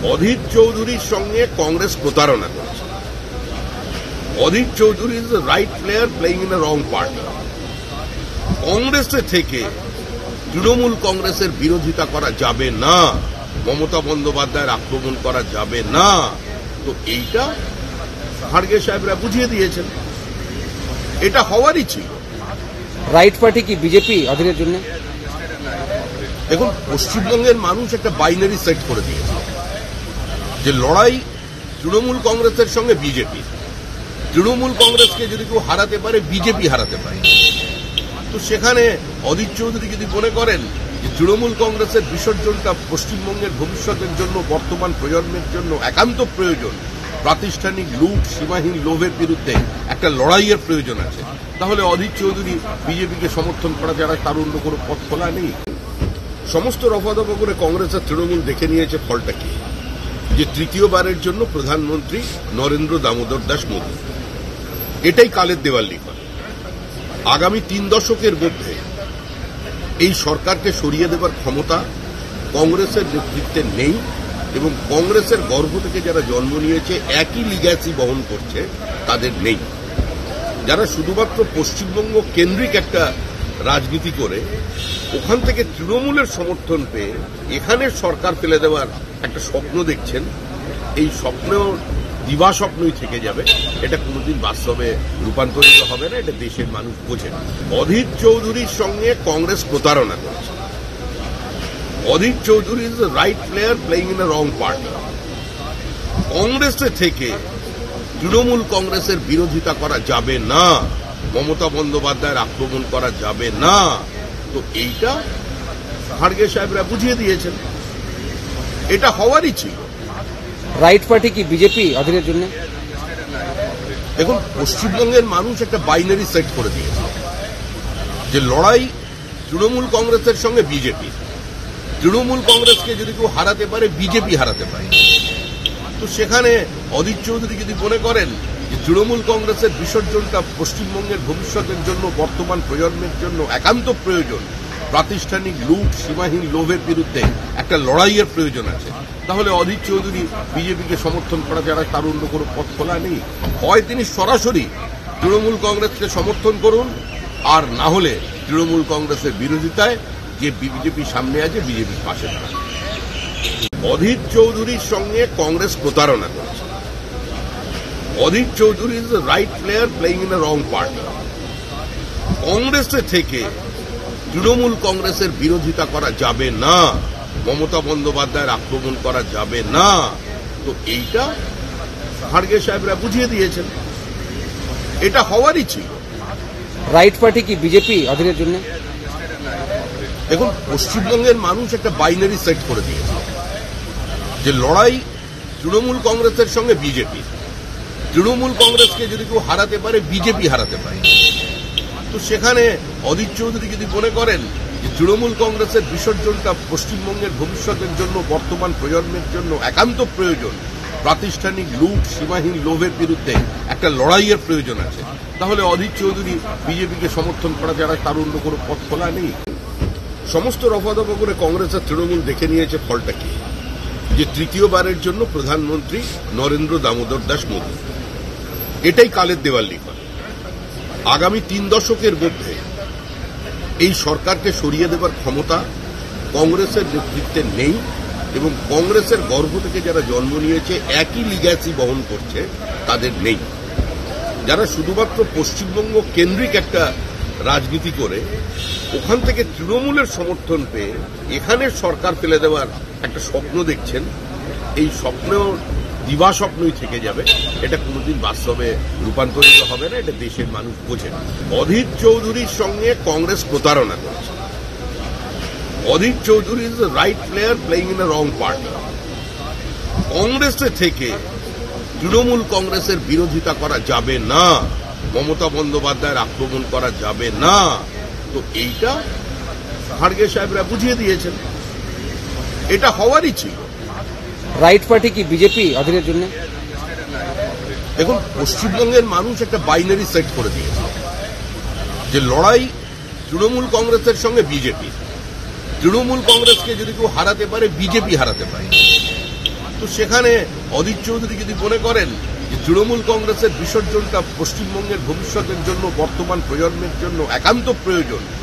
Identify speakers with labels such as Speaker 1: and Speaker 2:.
Speaker 1: অধীর চৌধুরীর সঙ্গে কংগ্রেস প্রতারণা করেছে। Adhir Chowdhury is the right player playing in a wrong party. কংগ্রেসে থেকে তৃণমূল কংগ্রেসের বিরোধিতা করা যাবে না, মমতা বন্দ্যোপাধ্যায়ের আক্রমণ করা যাবে না। তো এইটা খাড়গে সাহেবরা বুঝিয়ে দিয়েছেন, এটা হওয়ারই ছিল।
Speaker 2: রাইট পার্টি কি বিজেপি অধীরের জন্য?
Speaker 1: দেখুন, পশ্চিমবঙ্গের মানুষ একটা বাইনারি সেট করে দিয়েছে যে লড়াই তৃণমূল কংগ্রেসের সঙ্গে বিজেপি। তৃণমূল কংগ্রেসকে যদি কেউ হারাতে পারে, বিজেপি হারাতে পারে। তো সেখানে অধীর চৌধুরী যদি মনে করেন যে তৃণমূল কংগ্রেসের বিসর্জনটা পশ্চিমবঙ্গের ভবিষ্যতের জন্য, বর্তমান প্রজন্মের জন্য একান্ত প্রয়োজন, প্রাতিষ্ঠানিক লুট, সীমাহীন লোভের বিরুদ্ধে একটা লড়াইয়ের প্রয়োজন আছে, তাহলে অধীর চৌধুরী বিজেপিকে সমর্থন করা ছাড়া তার অন্য কোনো পথ খোলা নেই। সমস্ত রফাদফা করে কংগ্রেস আর তৃণমূল দেখে নিয়েছে ফলটা কি, যে তৃতীয়বারের জন্য প্রধানমন্ত্রী নরেন্দ্র দামোদর দাস মোদী। এটাই কালের দেওয়াললিখন। আগামী 3 দশকের মধ্যে এই সরকারকে সরিয়ে দেবার ক্ষমতা কংগ্রেসের নেতৃত্বে নেই, এবং কংগ্রেসের গর্ভ থেকে যারা জন্ম নিয়েছে, একই লিগ্যাসি বহন করছে, তাদের নেই। যারা শুধুমাত্র পশ্চিমবঙ্গ কেন্দ্রিক একটা রাজনীতি করে ওখান থেকে তৃণমূলের সমর্থন পেয়ে এখানে সরকার ফেলে দেওয়ার একটা স্বপ্ন দেখছেন, এই স্বপ্ন দিবাস্বপ্নই থেকে যাবে। এটা কোনোদিন বাস্তবে রূপান্তরিত হবে না, এটা দেশের মানুষ বোঝে। অধীর চৌধুরীর সঙ্গে কংগ্রেস প্রতারণা করেছে। Adhir Chowdhury is the right player playing in a wrong party. কংগ্রেসে থেকে তৃণমূল কংগ্রেসের বিরোধিতা করা যাবে না, মমতা বন্দ্যোপাধ্যায়ের আক্রমণ করা যাবে না। তো এইটা খাড়গে সাহেবরা বুঝিয়ে দিয়েছেন, এটা হওয়ারই ছিল।
Speaker 2: রাইট পার্টি কি বিজেপি অধীরের জন্য?
Speaker 1: দেখুন, পশ্চিমবঙ্গের মানুষ একটা বাইনারি সেট করে দিয়েছে যে লড়াই তৃণমূল কংগ্রেসের সঙ্গে বিজেপি। তৃণমূল কংগ্রেসকে যদি কেউ হারাতে পারে, বিজেপি হারাতে পারে। তো সেখানে অধীর চৌধুরী যদি মনে করেন যে তৃণমূল কংগ্রেসের বিসর্জনটা পশ্চিমবঙ্গের ভবিষ্যতের জন্য, বর্তমান প্রজন্মের জন্য একান্ত প্রয়োজন, প্রাতিষ্ঠানিক লুট, সীমাহীন লোভের বিরুদ্ধে একটা লড়াইয়ের প্রয়োজন আছে, তাহলে অধীর চৌধুরী বিজেপিকে সমর্থন করা ছাড়া তার অন্য কোনো পথ খোলা নেই। হয় তিনি সরাসরি তৃণমূল কংগ্রেসকে সমর্থন করুন, আর না হলে তৃণমূল কংগ্রেসের বিরোধিতায় যে বিজেপি সামনে আছে, বিজেপির পাশে দাঁড়ান। অধীর চৌধুরীর সঙ্গে কংগ্রেস প্রতারণা করেছে। Adhir Chowdhury is the right player playing in a wrong party. কংগ্রেসে থেকে তৃণমূল কংগ্রেসের বিরোধিতা করা যাবে না, মমতা বন্দ্যোপাধ্যায়ের আক্রমণ করা যাবে না। তো এইটা খাড়গে সাহেবরা বুঝিয়ে দিয়েছেন, এটা হওয়ারই ছিল।
Speaker 2: রাইট পার্টি কি বিজেপি অধীরের জন্য?
Speaker 1: দেখুন, পশ্চিমবঙ্গের মানুষ একটা বাইনারি সেট করে দিয়েছে যে লড়াই তৃণমূল কংগ্রেসের সঙ্গে বিজেপি। তৃণমূল কংগ্রেসকে যদি কেউ হারাতে পারে, বিজেপি হারাতে পারে। তো সেখানে অধীর চৌধুরী যদি মনে করেন যে তৃণমূল কংগ্রেসের বিসর্জনটা পশ্চিমবঙ্গের ভবিষ্যতের জন্য, বর্তমান প্রজন্মের জন্য একান্ত প্রয়োজন, প্রাতিষ্ঠানিক লুট, সীমাহীন লোভের বিরুদ্ধে একটা লড়াইয়ের প্রয়োজন আছে, তাহলে অধীর চৌধুরী বিজেপিকে সমর্থন করা ছাড়া তার অন্য কোনো পথ খোলা নেই। সমস্ত রফাদফা করে কংগ্রেস আর তৃণমূল দেখে নিয়েছে ফলটা কি, যে তৃতীয়বারের জন্য প্রধানমন্ত্রী নরেন্দ্র দামোদর দাস মোদী। এটাই কালের দেওয়াললিখন। আগামী 3 দশকের মধ্যে এই সরকারকে সরিয়ে দেবার ক্ষমতা কংগ্রেসের নেতৃত্বে নেই, এবং কংগ্রেসের গর্ভ থেকে যারা জন্ম নিয়েছে, একই লিগ্যাসি বহন করছে, তাদের নেই। যারা শুধুমাত্র পশ্চিমবঙ্গ কেন্দ্রিক একটা রাজনীতি করে ওখান থেকে তৃণমূলের সমর্থন পেয়ে এখানে সরকার ফেলে দেওয়ার একটা স্বপ্ন দেখছেন, এই স্বপ্ন দিবাস্বপ্নই থেকে যাবে। এটা কোনোদিন বাস্তবে রূপান্তরিত হবে না, এটা দেশের মানুষ বোঝে। অধীর চৌধুরীর সঙ্গে কংগ্রেস প্রতারণা করেছে। Adhir Chowdhury is the right player playing in a wrong party. কংগ্রেসে থেকে তৃণমূল কংগ্রেসের বিরোধিতা করা যাবে না, মমতা বন্দ্যোপাধ্যায়ের আক্রমণ করা যাবে না। তো এইটা খাড়গে সাহেবরা বুঝিয়ে দিয়েছেন, এটা হওয়ারই ছিল।
Speaker 2: রাইট পার্টি কি বিজেপি অধীরের জন্য?
Speaker 1: দেখুন, পশ্চিমবঙ্গের মানুষ একটা বাইনারি সেট করে দিয়েছে যে লড়াই তৃণমূল কংগ্রেসের সঙ্গে বিজেপি। তৃণমূল কংগ্রেসকে যদি কেউ হারাতে পারে, বিজেপি হারাতে পারে। তো সেখানে অধীর চৌধুরী যদি মনে করেন যে তৃণমূল কংগ্রেসের বিসর্জনটা পশ্চিমবঙ্গের ভবিষ্যতের জন্য বর্তমান প্রজন্মের জন্য একান্ত প্রয়োজন,